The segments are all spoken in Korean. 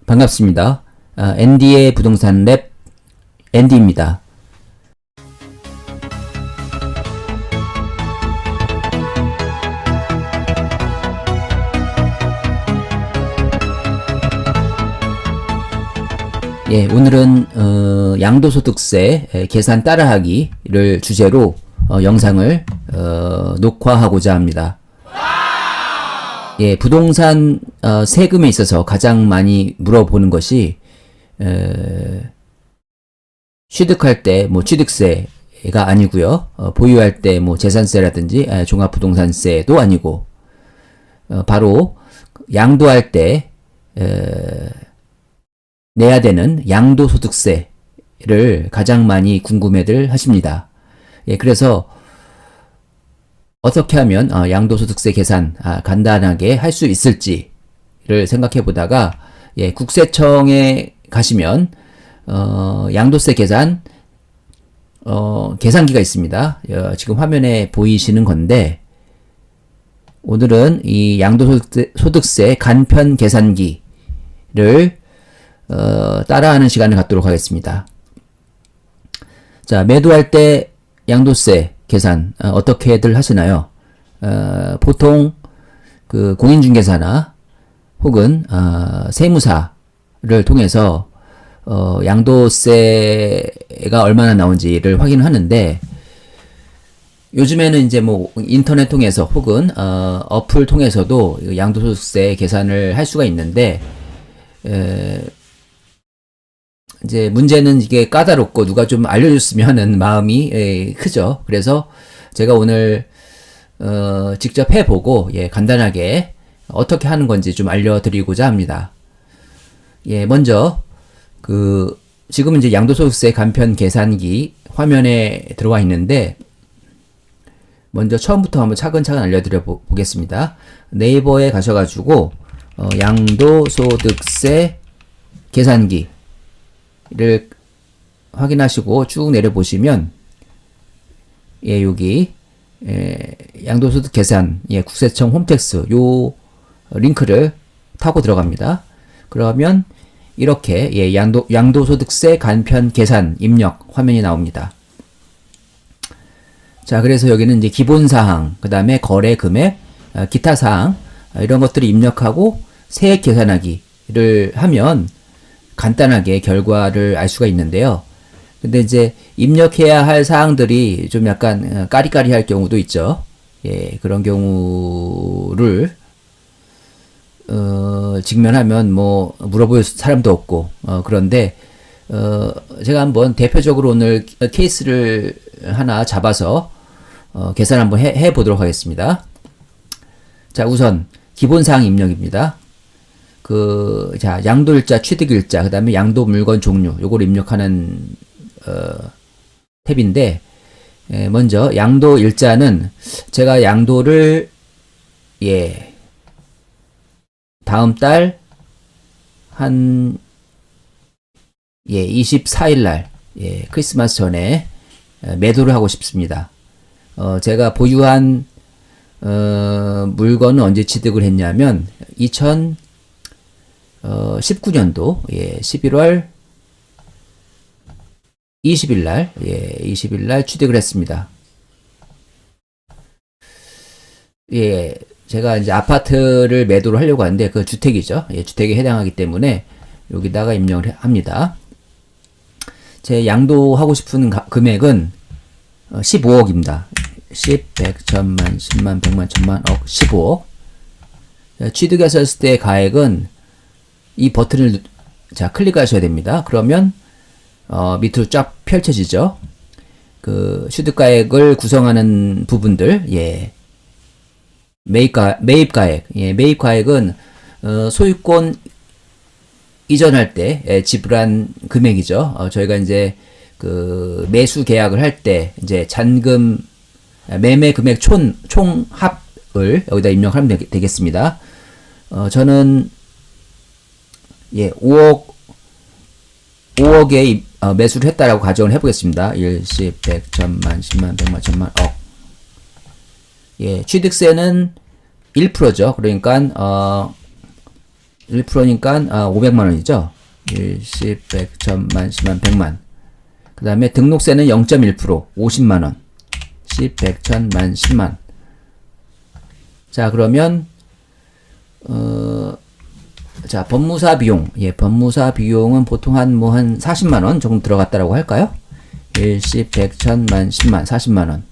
반갑습니다. 앤디의 부동산 랩 앤디입니다. 예, 오늘은 양도소득세 계산 따라하기를 주제로 영상을 녹화하고자 합니다. 예, 부동산 세금에 있어서 가장 많이 물어보는 것이 취득할 때 뭐 취득세가 아니고요. 보유할 때 뭐 재산세라든지 종합부동산세도 아니고 바로 양도할 때 내야 되는 양도소득세를 가장 많이 궁금해들 하십니다. 예, 그래서 어떻게 하면 양도소득세 계산 간단하게 할 수 있을지를 생각해 보다가 예, 국세청에 가시면 양도세 계산 계산기가 있습니다. 지금 화면에 보이시는 건데 오늘은 이 양도소득세 간편 계산기를 따라하는 시간을 갖도록 하겠습니다. 자, 매도할 때 양도세 계산 어떻게들 하시나요? 보통 그 공인중개사나 혹은 세무사를 통해서 양도세가 얼마나 나온지를 확인하는데 요즘에는 이제 뭐 인터넷 통해서 혹은 어플 통해서도 양도소득세 계산을 할 수가 있는데 이제 문제는 이게 까다롭고 누가 좀 알려줬으면 하는 마음이 크죠. 그래서 제가 오늘 직접 해보고 간단하게 어떻게 하는 건지 좀 알려드리고자 합니다. 예, 먼저 지금 이제 양도소득세 간편 계산기 화면에 들어와 있는데 먼저 처음부터 한번 차근차근 알려드려 보겠습니다. 네이버에 가셔가지고 양도소득세 계산기 를 확인하시고 쭉 내려보시면 여기 양도소득 계산 국세청 홈택스 요 링크를 타고 들어갑니다. 그러면 이렇게 양도소득세 간편 계산 입력 화면이 나옵니다. 자, 그래서 여기는 이제 기본사항, 그 다음에 거래 금액, 기타 사항 이런 것들을 입력하고 세액 계산하기를 하면 간단하게 결과를 알 수가 있는데요. 근데 이제 입력해야 할 사항들이 좀 약간 까리까리할 경우도 있죠. 예, 그런 경우를 직면하면 뭐 물어볼 사람도 없고 그런데 제가 한번 대표적으로 오늘 케이스를 하나 잡아서 계산 한번 해 보도록 하겠습니다. 자, 우선 기본사항 입력입니다. 자, 양도일자, 취득일자, 그 다음에 양도 물건 종류, 요걸 입력하는, 탭인데, 먼저, 양도일자는, 제가 양도를, 다음 달, 24일날, 크리스마스 전에, 매도를 하고 싶습니다. 제가 보유한, 물건은 언제 취득을 했냐면, 19년도 11월 20일날 취득을 했습니다. 제가 이제 아파트를 매도를 하려고 하는데 그 주택이죠. 주택에 해당하기 때문에 여기다가 입력을 합니다. 제 양도하고 싶은 금액은 15억입니다. 10, 100, 1000만, 10만, 100만, 1000만, 억, 15억. 취득했을 때 가액은 이 버튼을 클릭하셔야 됩니다. 그러면 밑으로 쫙 펼쳐지죠. 취득가액을 구성하는 부분들, 매입가액, 매입가액은 소유권 이전할 때 지불한 금액이죠. 저희가 이제 매수 계약을 할 때 이제 잔금 매매 금액 총합을 여기다 입력하면 되겠습니다. 저는 5억에 매수를 했다라고 가정을 해보겠습니다. 1, 10, 100, 1000만, 10만, 100만, 1000만, 억. 취득세는 1%죠. 그러니까 1%니까 500만 원이죠. 1, 10, 100, 1000만, 10만, 100만. 그 다음에 등록세는 0.1%, 50만 원. 10, 100, 1000만, 10만. 자, 그러면 자, 법무사 비용. 예, 법무사 비용은 보통 한 40만 원 정도 들어갔다라고 할까요? 1, 10, 100, 1000만, 10만, 40만 원.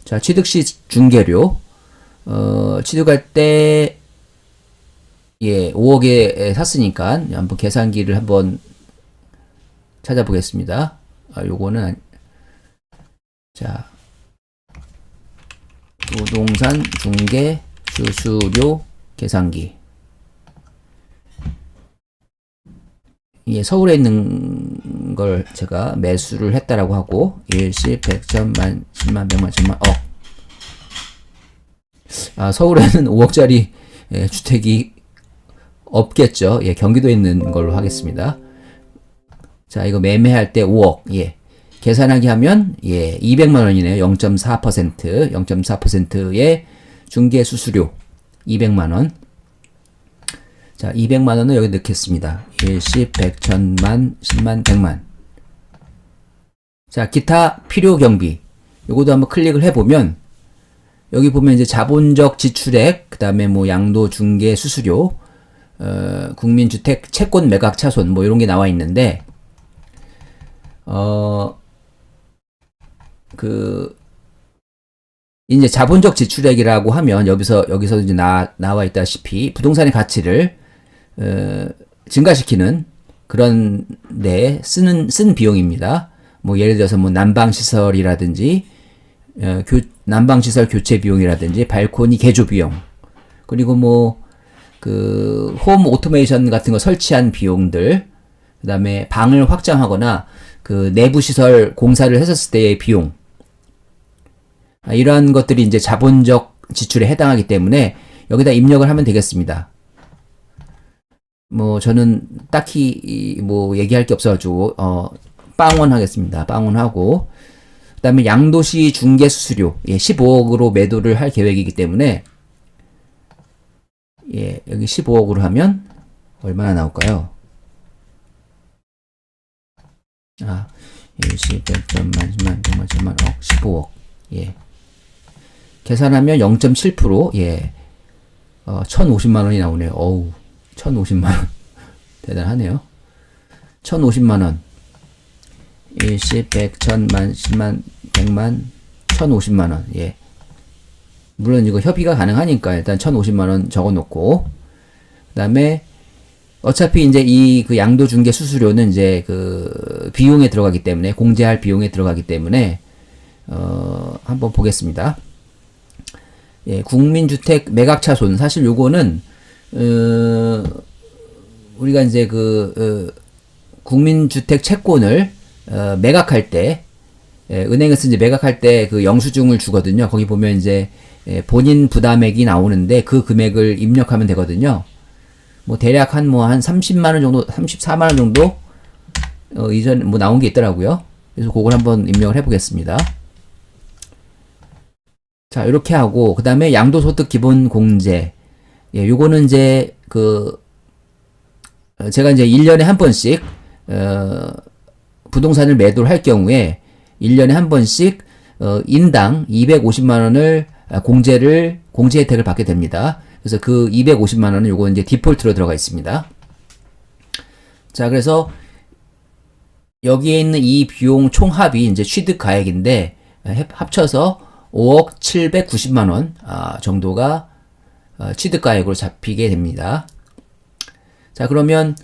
자, 취득시 중개료. 취득할 때 예, 5억에 샀으니까 한번 계산기를 한번 찾아보겠습니다. 요거는 자, 부동산 중개 수수료 계산기. 예, 서울에 있는 걸 제가 매수를 했다라고 하고 1, 10, 100, 1000만, 10만, 100만, 1000만, 서울에는 5억짜리 예, 주택이 없겠죠. 예, 경기도에 있는 걸로 하겠습니다. 자, 이거 매매할 때 5억. 예. 계산하기 하면 예, 200만 원이네요. 0.4%. 0.4%의 중개 수수료 200만 원. 자, 200만 원을 여기 넣겠습니다. 1, 10, 100, 1000만, 10만, 100만. 자, 기타 필요 경비. 요것도 한번 클릭을 해 보면 여기 보면 이제 자본적 지출액, 그다음에 뭐 양도 중개 수수료, 국민주택 채권 매각 차손 뭐 이런 게 나와 있는데 이제 자본적 지출액이라고 하면 여기서 이제 나와 있다시피 부동산의 가치를 증가시키는 그런 데 쓴 비용입니다. 뭐 예를 들어서 뭐 난방시설이라든지 난방시설 교체 비용이라든지 발코니 개조 비용, 그리고 뭐 홈 오토메이션 같은 거 설치한 비용들, 그 다음에 방을 확장하거나 내부 시설 공사를 했었을 때의 비용, 이러한 것들이 이제 자본적 지출에 해당하기 때문에 여기다 입력을 하면 되겠습니다. 뭐 저는 딱히 뭐 얘기할 게 없어가지고 빵원 하겠습니다. 빵원 하고, 그 다음에 양도시 중개 수수료 15억으로 매도를 할 계획이기 때문에 예, 여기 15억으로 하면 얼마나 나올까요? 1, 10, 100, 1000만, 10만, 100만, 10만, 15억. 예. 계산하면 0.7%, 예. 1050만 원이 나오네요. 어우, 1050만 원. 대단하네요. 1050만 원. 1, 10, 100, 1000만, 10만, 100만, 1050만 원. 예. 물론 이거 협의가 가능하니까 일단 1050만 원 적어 놓고, 그 다음에 어차피 이제 양도 중개 수수료는 이제 비용에 들어가기 때문에, 공제할 비용에 들어가기 때문에, 한번 보겠습니다. 예, 국민주택 매각차손. 사실 요거는, 우리가 이제 국민주택 채권을, 매각할 때, 은행에서 이제 매각할 때 영수증을 주거든요. 거기 보면 이제, 본인 부담액이 나오는데 그 금액을 입력하면 되거든요. 뭐 대략 한 30만 원 정도, 34만 원 정도 이전 뭐 나온 게 있더라고요. 그래서 그걸 한번 입력을 해 보겠습니다. 자, 이렇게 하고 그다음에 양도소득 기본 공제. 예, 요거는 이제 제가 이제 1년에 한 번씩 부동산을 매도를 할 경우에 1년에 한 번씩 인당 250만 원을 공제 혜택을 받게 됩니다. 그래서 250만 원은 요거 이제 디폴트로 들어가 있습니다. 자, 그래서 여기에 있는 이 비용 총합이 이제 취득 가액인데 합쳐서 5억 790만 원 정도가 취득 가액으로 잡히게 됩니다. 자, 그러면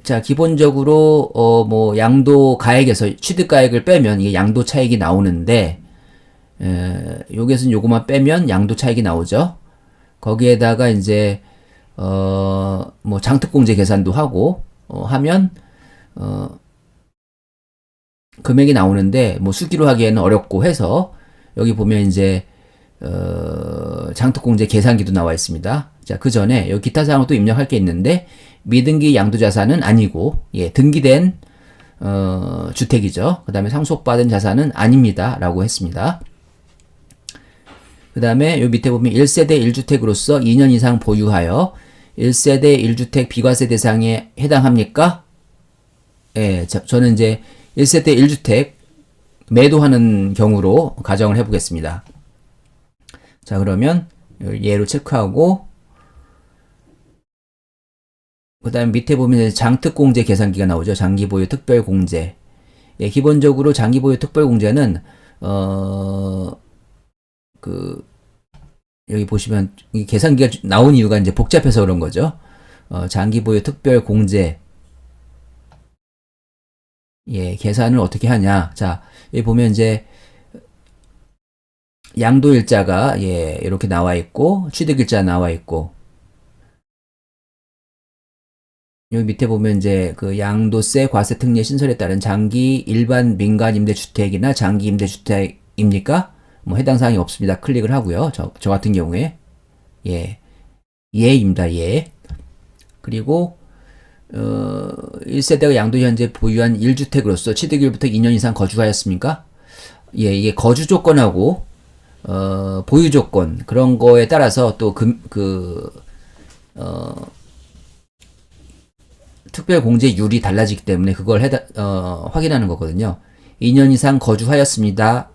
자, 기본적으로 뭐 양도 가액에서 취득 가액을 빼면 이게 양도 차익이 나오는데, 여기에서는 요거만 빼면 양도 차익이 나오죠. 거기에다가 이제 뭐 장특공제 계산도 하고 하면 금액이 나오는데, 뭐 수기로 하기에는 어렵고 해서 여기 보면 이제 장특공제 계산기도 나와 있습니다. 자, 그 전에 여기 기타 사항을 또 입력할 게 있는데, 미등기 양도자산은 아니고, 예, 등기된 주택이죠. 그 다음에 상속받은 자산은 아닙니다 라고 했습니다. 그 다음에 요 밑에 보면 1세대 1주택으로서 2년 이상 보유하여 1세대 1주택 비과세 대상에 해당합니까? 예, 저는 이제 1세대 1주택 매도하는 경우로 가정을 해보겠습니다. 자, 그러면 예로 체크하고, 그 다음 밑에 보면 장특공제 계산기가 나오죠. 장기보유 특별공제. 예, 기본적으로 장기보유 특별공제는, 여기 보시면 이 계산기가 나온 이유가 이제 복잡해서 그런 거죠. 장기보유 특별공제. 예, 계산을 어떻게 하냐. 자, 여기 보면 이제 양도일자가, 예, 이렇게 나와 있고, 취득일자 나와 있고, 여기 밑에 보면 이제 그 양도세, 과세, 특례 신설에 따른 장기 일반 민간 임대주택이나 장기 임대주택입니까? 뭐 해당 사항이 없습니다. 클릭을 하고요. 저 같은 경우에 예, 예입니다. 예. 그리고 1세대가 양도 현재 보유한 1주택으로서 취득일부터 2년 이상 거주하였습니까? 예, 이게 거주 조건하고 보유 조건 그런 거에 따라서 또 특별공제율이 달라지기 때문에 그걸 확인하는 거거든요. 2년 이상 거주하였습니다.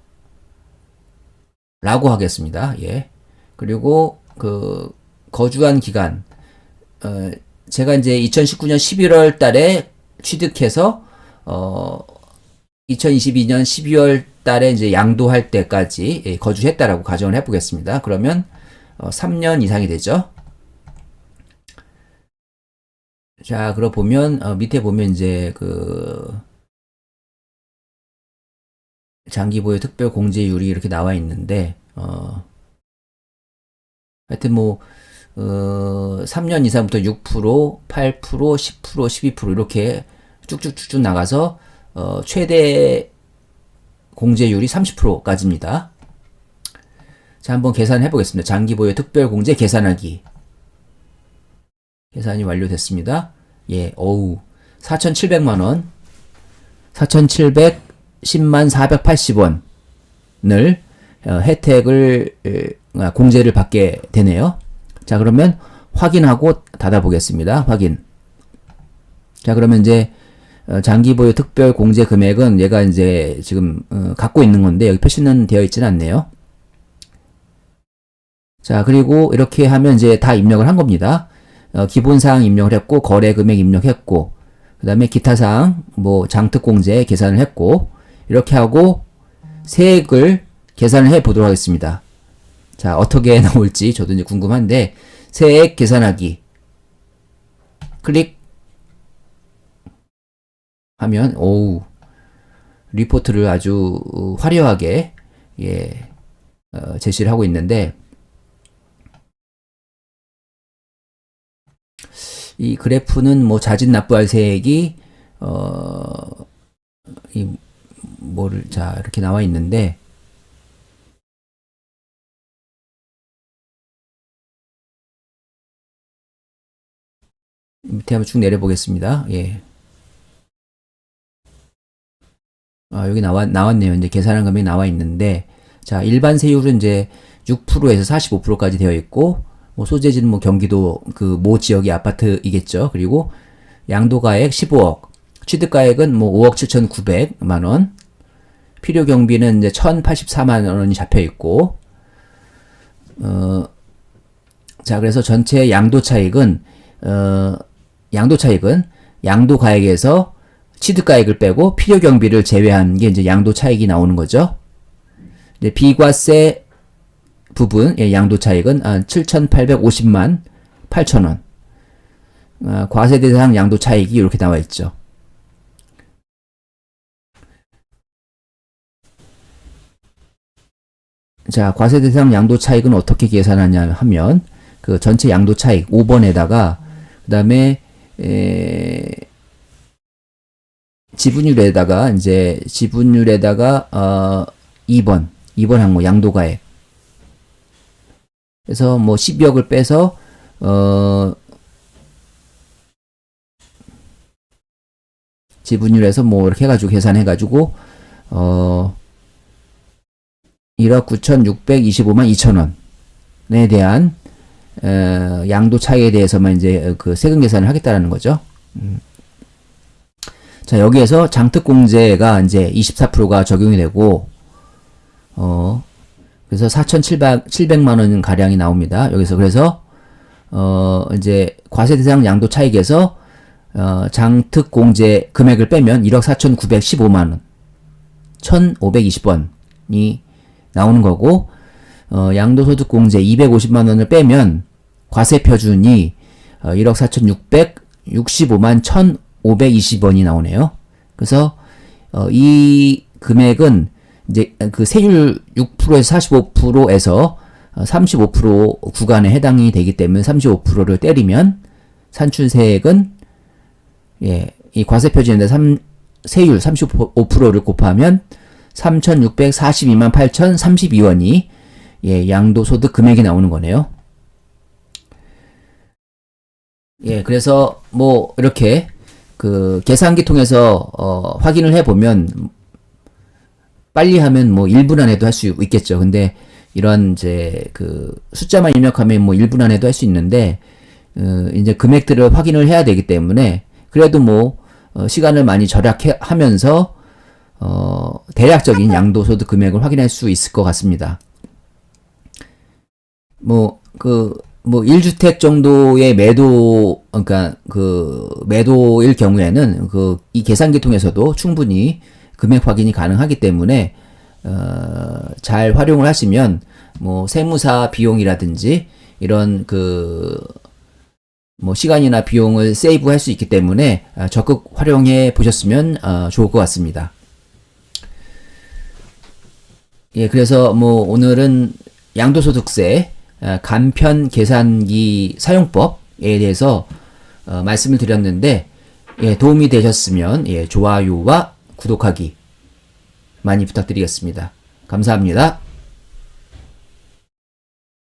라고 하겠습니다. 예. 그리고 거주한 기간, 제가 이제 2019년 11월 달에 취득해서 2022년 12월 달에 이제 양도할 때까지 거주했다라고 가정을 해보겠습니다. 그러면 3년 이상이 되죠. 자, 그럼 보면 밑에 보면 이제 장기보유 특별공제율이 이렇게 나와 있는데 하여튼 뭐 3년 이상부터 6%, 8%, 10%, 12% 이렇게 쭉쭉쭉쭉 나가서 최대 공제율이 30%까지입니다. 자, 한번 계산해 보겠습니다. 장기보유 특별공제 계산하기. 계산이 완료됐습니다. 예, 어우, 4,700만원, 4,710만 480원을 혜택을, 공제를 받게 되네요. 자, 그러면 확인하고 닫아보겠습니다. 확인. 자, 그러면 이제 장기보유 특별 공제 금액은 얘가 이제 지금 갖고 있는 건데 여기 표시는 되어 있지는 않네요. 자, 그리고 이렇게 하면 이제 다 입력을 한 겁니다. 기본사항 입력을 했고 거래 금액 입력했고 그 다음에 기타사항 뭐 장특공제 계산을 했고 이렇게 하고 세액을 계산을 해 보도록 하겠습니다. 자, 어떻게 나올지 저도 이제 궁금한데 세액 계산하기 클릭 하면 오우 리포트를 아주 화려하게 예, 제시를 하고 있는데 이 그래프는 뭐 자진 납부할 세액이 자 이렇게 나와 있는데 밑에 한번 쭉 내려보겠습니다. 예. 여기 나왔네요. 이제 계산한 금액이 나와 있는데, 자, 일반 세율은 이제 6%에서 45%까지 되어 있고, 뭐 소재지는 뭐 경기도 모 지역의 아파트이겠죠. 그리고 양도가액 15억, 취득가액은 뭐 5억 7,900만 원, 필요 경비는 이제 1,084만 원이 잡혀 있고, 자, 그래서 전체 양도 차익은 양도 가액에서 취득가액을 빼고 필요 경비를 제외한 게 이제 양도 차익이 나오는 거죠. 이제 비과세 부분, 예, 양도 차익은 7,850만 8천원. 과세 대상 양도 차익이 이렇게 나와 있죠. 자, 과세 대상 양도 차익은 어떻게 계산하냐 하면 그 전체 양도 차익 5번에다가 그 다음에 지분율에다가 2번 항목 양도가액. 그래서 뭐 12억을 빼서 지분율에서 뭐 이렇게 해가지고 계산해가지고 1억 9,625만 2천원에 대한 양도 차이에 대해서만 이제 그 세금 계산을 하겠다라는 거죠. 자, 여기에서 장특공제가 이제 24%가 적용이 되고, 그래서 4,700만 원 가량이 나옵니다. 여기서 그래서 이제 과세 대상 양도 차익에서 장특공제 금액을 빼면 1억 4,915만 원, 1,520원이 나오는 거고, 양도소득공제 250만 원을 빼면 과세 표준이 1억 4,665만 1,520원이 나오네요. 그래서 이 금액은 이제 그 세율 6%에서 45%에서 35% 구간에 해당이 되기 때문에 35%를 때리면 산출세액은 이 과세 표준인데 세율 35%를 곱하면 3,642만 8,032원이 양도소득 금액이 나오는 거네요. 그래서 뭐 이렇게 그 계산기 통해서 확인을 해보면 빨리 하면 뭐 1분 안에도 할 수 있겠죠. 근데 이런 이제 그 숫자만 입력하면 뭐 1분 안에도 할 수 있는데 이제 금액들을 확인을 해야 되기 때문에 그래도 뭐 시간을 많이 절약하면서 대략적인 양도소득 금액을 확인할 수 있을 것 같습니다. 뭐 1주택 정도의 그러니까 그 매도일 경우에는 이 계산기 통해서도 충분히 금액 확인이 가능하기 때문에 잘 활용을 하시면 뭐 세무사 비용이라든지 이런 뭐 시간이나 비용을 세이브 할 수 있기 때문에 적극 활용해 보셨으면 좋을 것 같습니다. 그래서 뭐 오늘은 양도소득세 간편 계산기 사용법에 대해서 말씀을 드렸는데 도움이 되셨으면 좋아요와 구독하기 많이 부탁드리겠습니다. 감사합니다.